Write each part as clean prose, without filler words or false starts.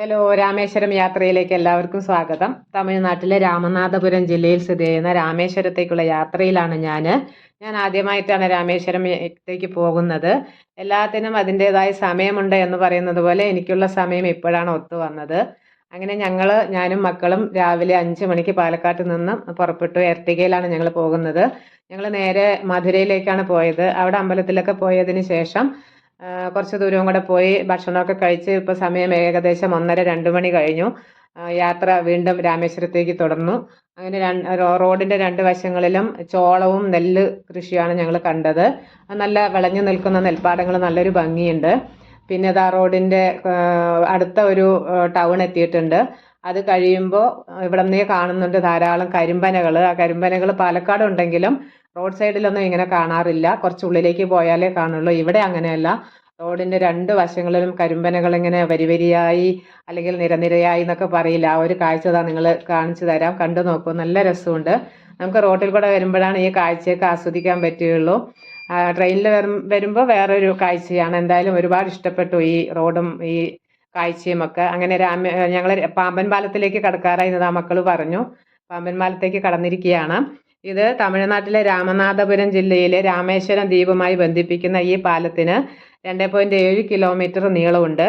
Hello, Rameswaram യാത്രയിലേക്ക് എല്ലാവർക്കും സ്വാഗതം. തമിഴ്നാട്ടിലെ രാമനാഥപുരം ജില്ലയിൽ സ്ഥിതി ചെയ്യുന്ന രാമേശ്വരത്തേക്കുള്ള യാത്രയിലാണ് ഞാൻ ആദ്യമായിട്ടാണ് രാമേശ്വരത്തേക്ക് പോകുന്നത്. എല്ലാത്തിനും അതിൻ്റെതായ സമയമുണ്ട് എന്ന് പറയുന്നത് പോലെ എനിക്കുള്ള സമയം ഇപ്പോഴാണ് ഒത്തു വന്നത്. അങ്ങനെ ഞാനും മക്കളും രാവിലെ 5 മണിക്ക് പാലക്കാട്ട് നിന്ന് പുറപ്പെട്ടു. എർട്ടിഗയിലാണ് ഞങ്ങൾ പോകുന്നത്. ഞങ്ങൾ നേരെ മധുരയിലേക്കാണ് പോയത്. അവിടെ അമ്പലത്തിലൊക്കെ പോയതിന് ശേഷം കുറച്ച് ദൂരവും കൂടെ പോയി ഭക്ഷണമൊക്കെ കഴിച്ച് ഇപ്പോൾ സമയം ഏകദേശം 1:30-2 മണി കഴിഞ്ഞു. യാത്ര വീണ്ടും രാമേശ്വരത്തേക്ക് തുടർന്നു. അങ്ങനെ റോഡിൻ്റെ 2 വശങ്ങളിലും ചോളവും നെല്ല് കൃഷിയാണ് ഞങ്ങൾ കണ്ടത്. നല്ല വിളഞ്ഞു നിൽക്കുന്ന നെൽപ്പാടങ്ങൾ, നല്ലൊരു ഭംഗിയുണ്ട്. പിന്നെ ഇതാ റോഡിൻ്റെ അടുത്ത ഒരു ടൗൺ എത്തിയിട്ടുണ്ട്. അത് കഴിയുമ്പോൾ ഇവിടെ നിന്നേ കാണുന്നുണ്ട് ധാരാളം കരിമ്പനകൾ. ആ കരിമ്പനകൾ പാലക്കാട് ഉണ്ടെങ്കിലും റോഡ് സൈഡിലൊന്നും ഇങ്ങനെ കാണാറില്ല. കുറച്ച് ഉള്ളിലേക്ക് പോയാലേ കാണുള്ളൂ. ഇവിടെ അങ്ങനെയല്ല. റോഡിൻ്റെ 2 വശങ്ങളിലും കരിമ്പനകൾ ഇങ്ങനെ വരിവരിയായി അല്ലെങ്കിൽ നിരനിരയായി എന്നൊക്കെ പറയില്ല. ആ ഒരു കാഴ്ച നിങ്ങൾ കാണിച്ചു തരാം, കണ്ടു നോക്കൂ. നല്ല രസമുണ്ട്. നമുക്ക് റോഡിൽ കൂടെ വരുമ്പോഴാണ് ഈ കാഴ്ചയൊക്കെ ആസ്വദിക്കാൻ പറ്റുകയുള്ളൂ. ട്രെയിനിൽ വരുമ്പോൾ വേറൊരു കാഴ്ചയാണ്. എന്തായാലും ഒരുപാട് ഇഷ്ടപ്പെട്ടു ഈ റോഡും ഈ കാഴ്ചയും ഒക്കെ. അങ്ങനെ ഞങ്ങൾ പാമ്പൻ പാലത്തിലേക്ക് കടക്കാറായി ആ മക്കൾ പറഞ്ഞു. പാമ്പൻ പാലത്തേക്ക് കടന്നിരിക്കുകയാണ്. ഇത് തമിഴ്നാട്ടിലെ രാമനാഥപുരം ജില്ലയിലെ രാമേശ്വരം ദ്വീപുമായി ബന്ധിപ്പിക്കുന്ന ഈ പാലത്തിന് 2.7 കിലോമീറ്റർ നീളമുണ്ട്.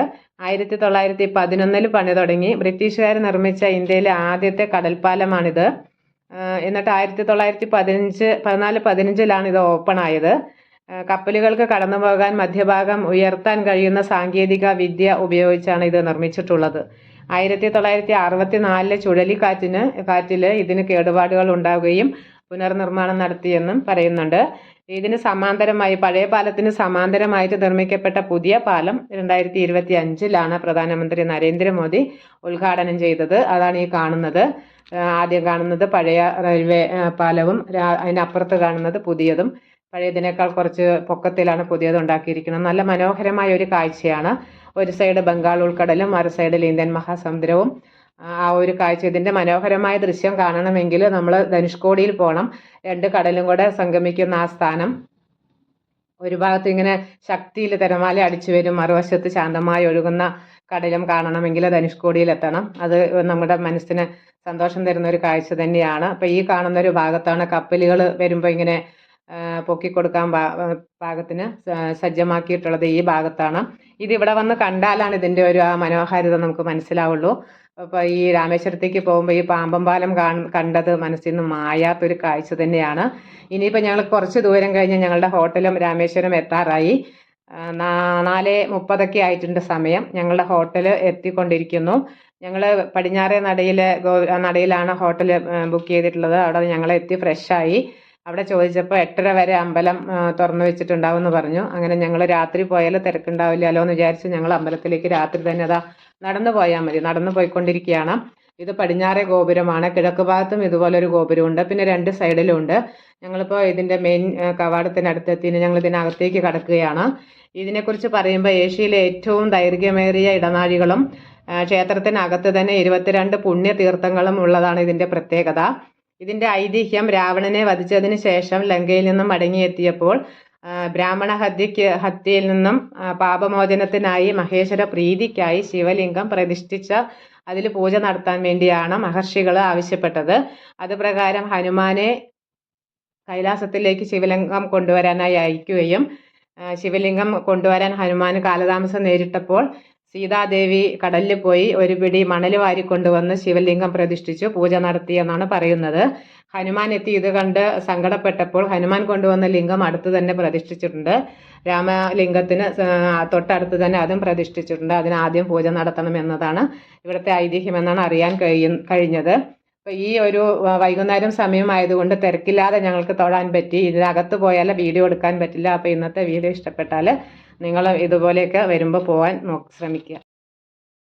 1911 പണി തുടങ്ങി. ബ്രിട്ടീഷുകാർ നിർമ്മിച്ച ഇന്ത്യയിലെ ആദ്യത്തെ കടൽപ്പാലമാണിത്. എന്നിട്ട് 1914-15 ഇത് ഓപ്പൺ ആയത്. കപ്പലുകൾക്ക് കടന്നു പോകാൻ മധ്യഭാഗം ഉയർത്താൻ കഴിയുന്ന സാങ്കേതിക വിദ്യ ഉപയോഗിച്ചാണ് ഇത് നിർമ്മിച്ചിട്ടുള്ളത്. 1964 ചുഴലിക്കാറ്റിൽ ഇതിന് കേടുപാടുകൾ ഉണ്ടാവുകയും പുനർനിർമ്മാണം നടത്തിയെന്നും പറയുന്നുണ്ട്. ഇതിന് സമാന്തരമായി, പഴയ പാലത്തിന് സമാന്തരമായിട്ട് നിർമ്മിക്കപ്പെട്ട പുതിയ പാലം 2025 പ്രധാനമന്ത്രി നരേന്ദ്രമോദി ഉദ്ഘാടനം ചെയ്തത്. അതാണ് ഈ കാണുന്നത്. ആദ്യം കാണുന്നത് പഴയ റെയിൽവേ പാലവും അതിനപ്പുറത്ത് കാണുന്നത് പുതിയതും. പഴയതിനേക്കാൾ കുറച്ച് പൊക്കത്തിലാണ് പുതിയത് ഉണ്ടാക്കിയിരിക്കുന്നത്. നല്ല മനോഹരമായ ഒരു കാഴ്ചയാണ്. ഒരു സൈഡ് ബംഗാൾ ഉൾക്കടലും മറു സൈഡിൽ ഇന്ത്യൻ മഹാസമുദ്രവും. ആ ഒരു കാഴ്ച, ഇതിൻ്റെ മനോഹരമായ ദൃശ്യം കാണണമെങ്കിൽ നമ്മൾ ധനുഷ്കോടിയിൽ പോകണം. 2 കടലും കൂടെ സംഗമിക്കുന്ന ആ സ്ഥാനം. ഒരു ഭാഗത്ത് ഇങ്ങനെ ശക്തിയിൽ തിരമാല അടിച്ചു വരും, മറുവശത്ത് ശാന്തമായി ഒഴുകുന്ന കടലും കാണണമെങ്കിൽ ധനുഷ്കോടിയിൽ എത്തണം. അത് നമ്മുടെ മനസ്സിന് സന്തോഷം തരുന്ന ഒരു കാഴ്ച തന്നെയാണ്. അപ്പോൾ ഈ കാണുന്ന ഒരു ഭാഗത്താണ് കപ്പലുകൾ വരുമ്പോൾ ഇങ്ങനെ പൊക്കിക്കൊടുക്കാൻ പാകത്തിന് സജ്ജമാക്കിയിട്ടുള്ളത്. ഈ ഭാഗത്താണ്. ഇതിവിടെ വന്ന് കണ്ടാലാണ് ഇതിൻ്റെ ഒരു ആ മനോഹാരിത നമുക്ക് മനസ്സിലാവുള്ളൂ. അപ്പോൾ ഈ രാമേശ്വരത്തേക്ക് പോകുമ്പോൾ ഈ പാമ്പൻ പാലം കണ്ടത് മനസ്സിൽ നിന്ന് മായാത്തൊരു കാഴ്ച തന്നെയാണ്. ഇനിയിപ്പോൾ ഞങ്ങൾ കുറച്ച് ദൂരം കഴിഞ്ഞ് ഞങ്ങളുടെ ഹോട്ടലും രാമേശ്വരം എത്താറായി. 4:30 ആയിട്ടുണ്ട് സമയം. ഞങ്ങളുടെ ഹോട്ടൽ എത്തിക്കൊണ്ടിരിക്കുന്നു. ഞങ്ങൾ പടിഞ്ഞാറേ നടയിലാണ് ഹോട്ടൽ ബുക്ക് ചെയ്തിട്ടുള്ളത്. അവിടെ ഞങ്ങൾ എത്തി ഫ്രഷായി. അവിടെ ചോദിച്ചപ്പോൾ 8:30 വരെ അമ്പലം തുറന്നു വെച്ചിട്ടുണ്ടാവും എന്ന് പറഞ്ഞു. അങ്ങനെ ഞങ്ങൾ രാത്രി പോയാൽ തിരക്കുണ്ടാവില്ലല്ലോ എന്ന് വിചാരിച്ച് ഞങ്ങൾ അമ്പലത്തിലേക്ക് രാത്രി തന്നെ നടന്നു പോയാൽ മതി. നടന്നു പോയിക്കൊണ്ടിരിക്കുകയാണ്. ഇത് പടിഞ്ഞാറേ ഗോപുരമാണ്. കിഴക്ക് ഭാഗത്തും ഇതുപോലൊരു ഗോപുരമുണ്ട്. പിന്നെ 2 സൈഡിലും ഉണ്ട്. ഞങ്ങളിപ്പോൾ ഇതിൻ്റെ മെയിൻ കവാടത്തിനടുത്തെത്തി ഞങ്ങൾ ഇതിനകത്തേക്ക് കടക്കുകയാണ്. ഇതിനെക്കുറിച്ച് പറയുമ്പോൾ ഏഷ്യയിലെ ഏറ്റവും ദൈർഘ്യമേറിയ ഇടനാഴികളും ക്ഷേത്രത്തിനകത്ത് തന്നെ 22 പുണ്യതീർത്ഥങ്ങളും ഉള്ളതാണ് ഇതിൻ്റെ പ്രത്യേകത. ഇതിൻ്റെ ഐതിഹ്യം, രാവണനെ വധിച്ചതിന് ശേഷം ലങ്കയിൽ നിന്നും മടങ്ങിയെത്തിയപ്പോൾ ബ്രാഹ്മണ ഹത്യയിൽ നിന്നും പാപമോചനത്തിനായി മഹേശ്വര പ്രീതിക്കായി ശിവലിംഗം പ്രതിഷ്ഠിച്ച അതിൽ പൂജ നടത്താൻ വേണ്ടിയാണ് മഹർഷികൾ ആവശ്യപ്പെട്ടത്. അത് പ്രകാരം ഹനുമാനെ കൈലാസത്തിലേക്ക് ശിവലിംഗം കൊണ്ടുവരാനായി അയക്കുകയും ശിവലിംഗം കൊണ്ടുവരാൻ ഹനുമാന് കാലതാമസം നേരിട്ടപ്പോൾ സീതാദേവി കടലിൽ പോയി ഒരു പിടി മണൽ വാരിക്കൊണ്ടുവന്ന് ശിവലിംഗം പ്രതിഷ്ഠിച്ചു പൂജ നടത്തിയെന്നാണ് പറയുന്നത്. ഹനുമാൻ എത്തി ഇത് കണ്ട് സങ്കടപ്പെട്ടപ്പോൾ ഹനുമാൻ കൊണ്ടുവന്ന ലിംഗം അടുത്ത് തന്നെ പ്രതിഷ്ഠിച്ചിട്ടുണ്ട്. രാമലിംഗത്തിന് തൊട്ടടുത്ത് തന്നെ അതും പ്രതിഷ്ഠിച്ചിട്ടുണ്ട്. അതിനാദ്യം പൂജ നടത്തണം എന്നതാണ് ഇവിടുത്തെ ഐതിഹ്യം എന്നാണ് അറിയാൻ കഴിഞ്ഞത്. അപ്പോൾ ഈ ഒരു വൈകുന്നേരം സമയമായതുകൊണ്ട് തിരക്കില്ലാതെ ഞങ്ങൾക്ക് തൊഴാൻ പറ്റി. ഇതിനകത്ത് പോയാൽ വീഡിയോ എടുക്കാൻ പറ്റില്ല. അപ്പോൾ ഇന്നത്തെ വീഡിയോ ഇഷ്ടപ്പെട്ടാൽ നിങ്ങൾ ഇതുപോലെയൊക്കെ വരുമ്പോൾ പോകാൻ ശ്രമിക്കുക.